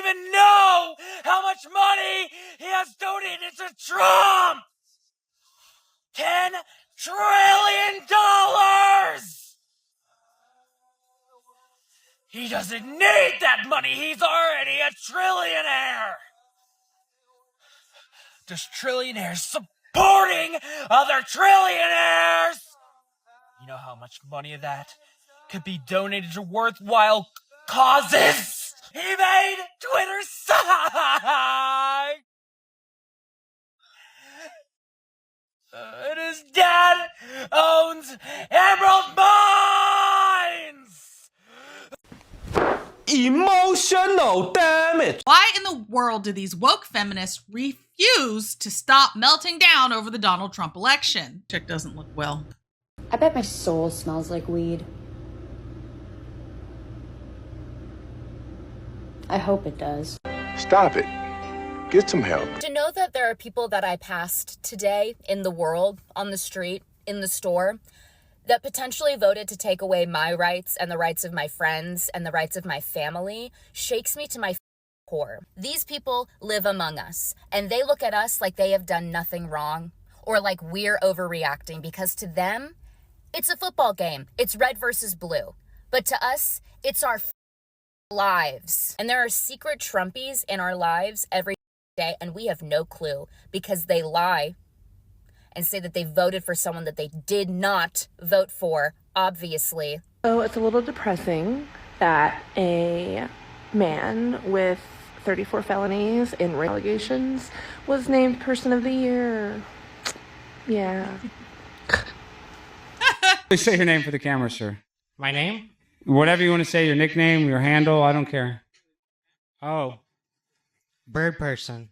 even know how much money he has donated to Trump! $10 trillion! He doesn't need that money. He's already a trillionaire. Just trillionaires supporting other trillionaires. You know how much money of that could be donated to worthwhile causes? He made Twitter sigh. And his dad owns Emerald Mines. Emotional damage. Why in the world do these woke feminists refuse to stop melting down over the Donald Trump election? Chick doesn't look well. I bet my soul smells like weed. I hope it does. Stop it. Get some help. To know that there are people that I passed today in the world, on the street, in the store, that potentially voted to take away my rights and the rights of my friends and the rights of my family shakes me to my core. These people live among us, and they look at us like they have done nothing wrong or like we're overreacting, because to them, it's a football game. It's red versus blue. But to us, it's our lives. And there are secret Trumpies in our lives every day, and we have no clue because they lie and say that they voted for someone that they did not vote for, obviously. So it's a little depressing that a man with 34 felonies and rape allegations was named Person of the Year. Yeah. Please say your name for the camera, sir. My name? Whatever you want to say, your nickname, your handle, I don't care. Oh. Bird person.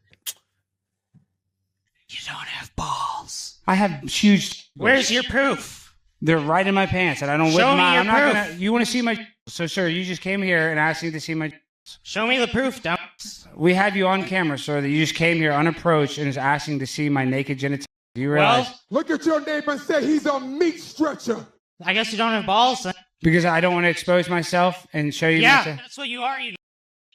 You don't have balls. I have huge... Where's your proof? They're right in my pants, and I don't whip Show me my... your I'm not proof. gonna... You want to see my... So, sir, you just came here and asked me to see my... Show me the proof, dumps. We have you on camera, sir, that you just came here unapproached and is asking to see my naked genitalia. Do you realize? Well, Look at your neighbor and say he's a meat stretcher. I guess you don't have balls then. Because I don't want to expose myself and show you... Yeah, that's what you are.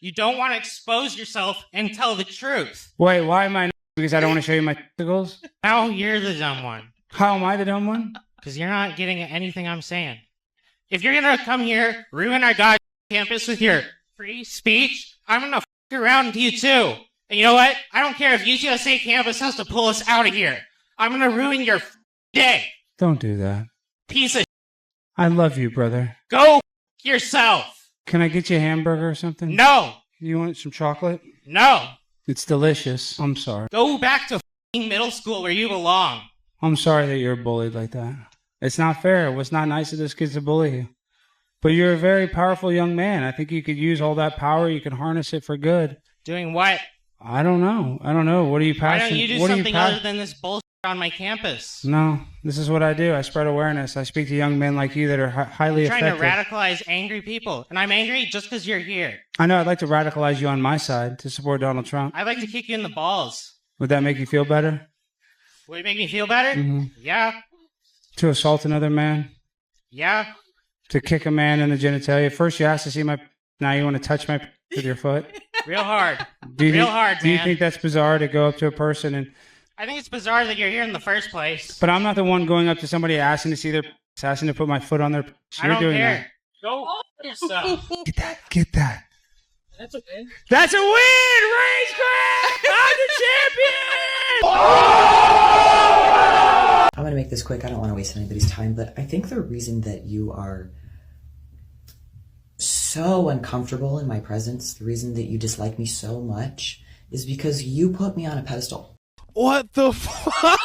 You don't want to expose yourself and tell the truth. Wait, why am I not? Because I don't want to show you my testicles? Now you're the dumb one. How am I the dumb one? Because you're not getting anything I'm saying. If you're going to come here, ruin our goddamn campus with your free speech, I'm going to f*** around to you too. And you know what? I don't care if UTSA campus has to pull us out of here. I'm going to ruin your day. Don't do that. Piece of I love you, brother. Go yourself. Can I get you a hamburger or something? No. You want some chocolate? No. It's delicious. I'm sorry. Go back to middle school where you belong. I'm sorry that you're bullied like that. It's not fair. It was not nice of this kid to bully you. But you're a very powerful young man. I think you could use all that power. You can harness it for good. Doing what? I don't know. What are you passionate? Why don't you do something other than this bullshit on my campus? No, this is what I do. I spread awareness. I speak to young men like you that are highly effective. Trying to radicalize angry people. And I'm angry just because you're here. I know. I'd like to radicalize you on my side to support Donald Trump. I'd like to kick you in the balls. Would that make you feel better? Would it make me feel better? Mm-hmm. Yeah. To assault another man? Yeah. To kick a man in the genitalia? First you asked to see my... Now you want to touch my with your foot? Real hard. Real hard, man. Do you think that's bizarre to go up to a person and... I think it's bizarre that you're here in the first place. But I'm not the one going up to somebody asking to see their... asking to put my foot on their... I don't doing care. That. Go yourself. Get that. That's a win. That's a win! Racecraft! I'm the champion! I'm going to make this quick. I don't want to waste anybody's time, but I think the reason that you are so uncomfortable in my presence, the reason that you dislike me so much, is because you put me on a pedestal. What the fuck?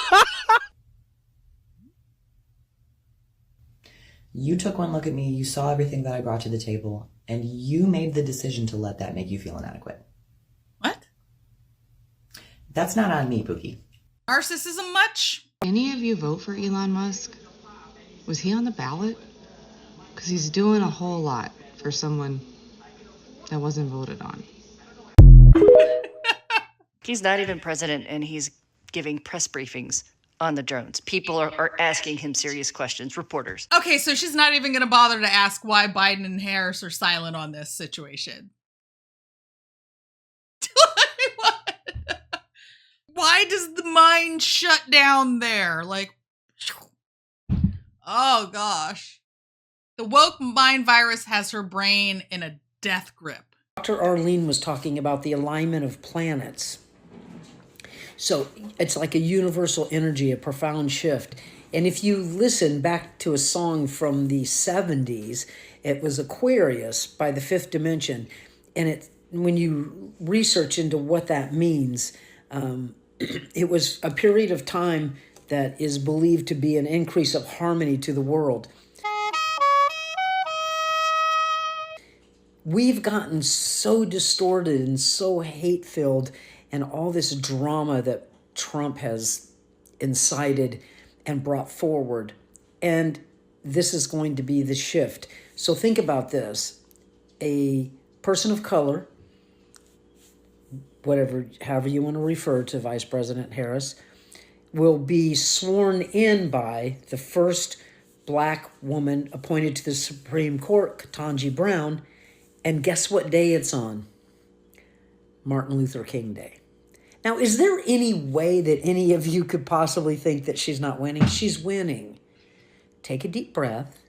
You took one look at me, you saw everything that I brought to the table, and you made the decision to let that make you feel inadequate. What? That's not on me, Pookie. Narcissism much? Any of you vote for Elon Musk? Was he on the ballot? Because he's doing a whole lot for someone that wasn't voted on. He's not even president, and he's giving press briefings on the drones. People are asking him serious questions, reporters. Okay, so she's not even going to bother to ask why Biden and Harris are silent on this situation. Why does the mind shut down there? Like, oh gosh. The woke mind virus has her brain in a death grip. Dr. Arlene was talking about the alignment of planets. So it's like a universal energy, a profound shift. And if you listen back to a song from the 70s, it was Aquarius by the Fifth Dimension. And when you research into what that means, it was a period of time that is believed to be an increase of harmony to the world. We've gotten so distorted and so hate-filled, and all this drama that Trump has incited and brought forward. And this is going to be the shift. So think about this. A person of color, however you want to refer to Vice President Harris, will be sworn in by the first black woman appointed to the Supreme Court, Ketanji Brown. And guess what day it's on? Martin Luther King Day. Now, is there any way that any of you could possibly think that she's not winning? She's winning. Take a deep breath,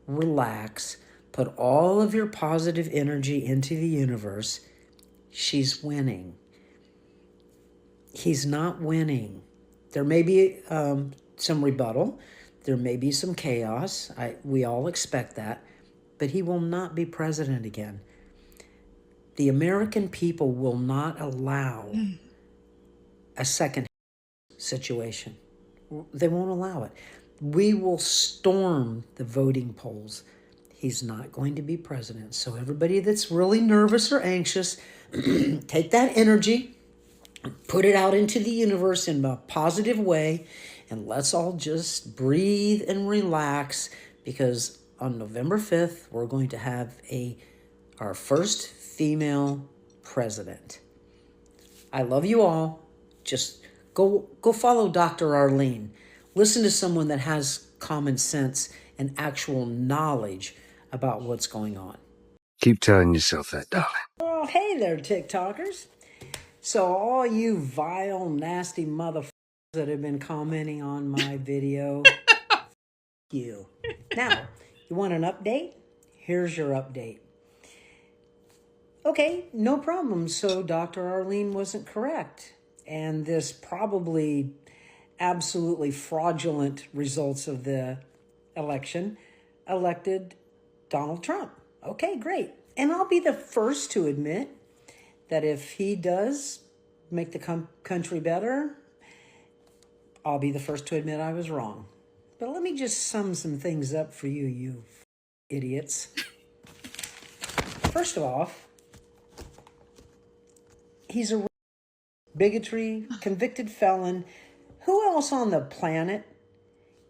relax, put all of your positive energy into the universe. She's winning. He's not winning. There may be some rebuttal. There may be some chaos. We all expect that. But he will not be president again. The American people will not allow a second situation. They won't allow it. We will storm the voting polls. He's not going to be president. So everybody that's really nervous or anxious, take that energy, put it out into the universe in a positive way, and let's all just breathe and relax, because on November 5th, we're going to have our first female president. I love you all. Just go follow Dr. Arlene. Listen to someone that has common sense and actual knowledge about what's going on. Keep telling yourself that, darling. Oh, hey there, TikTokers. So all you vile, nasty motherfuckers that have been commenting on my video, you. Now, you want an update? Here's your update. Okay, no problem. So Dr. Arlene wasn't correct. And this probably absolutely fraudulent results of the election elected Donald Trump. Okay, great. And I'll be the first to admit that if he does make the country better, I'll be the first to admit I was wrong. But let me just sum some things up for you idiots. First of all, he's a bigotry, convicted felon. Who else on the planet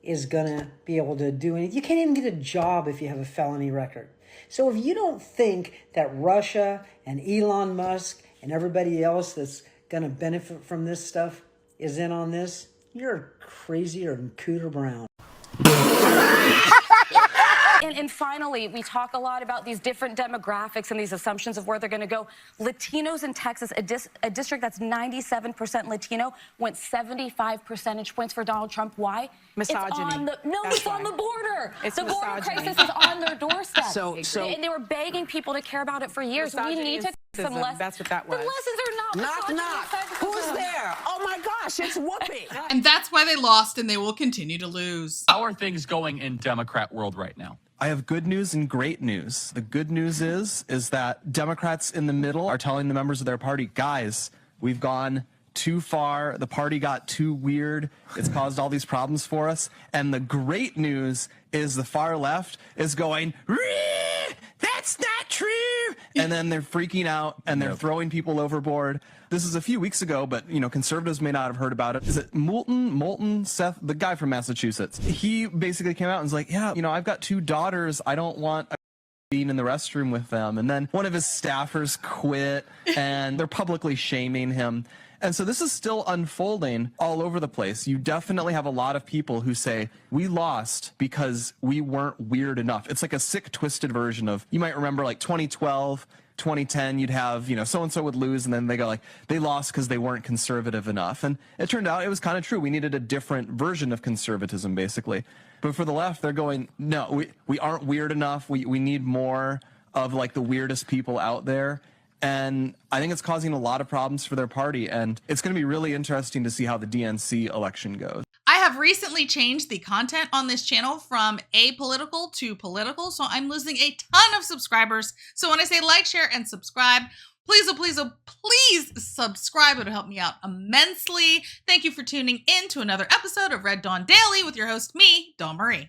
is going to be able to do anything? You can't even get a job if you have a felony record. So if you don't think that Russia and Elon Musk and everybody else that's going to benefit from this stuff is in on this, you're crazier than Cooter Brown. And finally, we talk a lot about these different demographics and these assumptions of where they're going to go. Latinos in Texas, a district that's 97% Latino, went 75 percentage points for Donald Trump. Why? Misogyny. It's on the border. It's the border misogyny. crisis is on their doorstep. So and they were begging people to care about it for years. We need to some lessons. That's what that was. The lessons are not Knock. Who's there? Oh my gosh, it's Whoopi. And that's why they lost, and they will continue to lose. How are things going in Democrat world right now? I have good news and great news. The good news is that Democrats in the middle are telling the members of their party, guys, we've gone too far. The party got too weird. It's caused all these problems for us. And the great news is the far left is going, that's not true. And then they're freaking out and they're throwing people overboard. This is a few weeks ago, but, you know, conservatives may not have heard about it. Is it Moulton, Seth, the guy from Massachusetts? He basically came out and was like, yeah, you know, I've got 2 daughters. I don't want being in the restroom with them. And then one of his staffers quit and they're publicly shaming him. And so this is still unfolding all over the place. You definitely have a lot of people who say, we lost because we weren't weird enough. It's like a sick, twisted version of, you might remember like 2012, 2010, you'd have, so-and-so would lose, and then they go like, they lost because they weren't conservative enough. And it turned out it was kind of true. We needed a different version of conservatism, basically. But for the left, they're going, no, we aren't weird enough. We need more of like the weirdest people out there. And I think it's causing a lot of problems for their party. And it's going to be really interesting to see how the DNC election goes. I have recently changed the content on this channel from apolitical to political, so I'm losing a ton of subscribers. So when I say like, share, and subscribe, please, oh, please, oh, please subscribe. It'll help me out immensely. Thank you for tuning in to another episode of Red Dawn Daily with your host, me, Dawn Marie.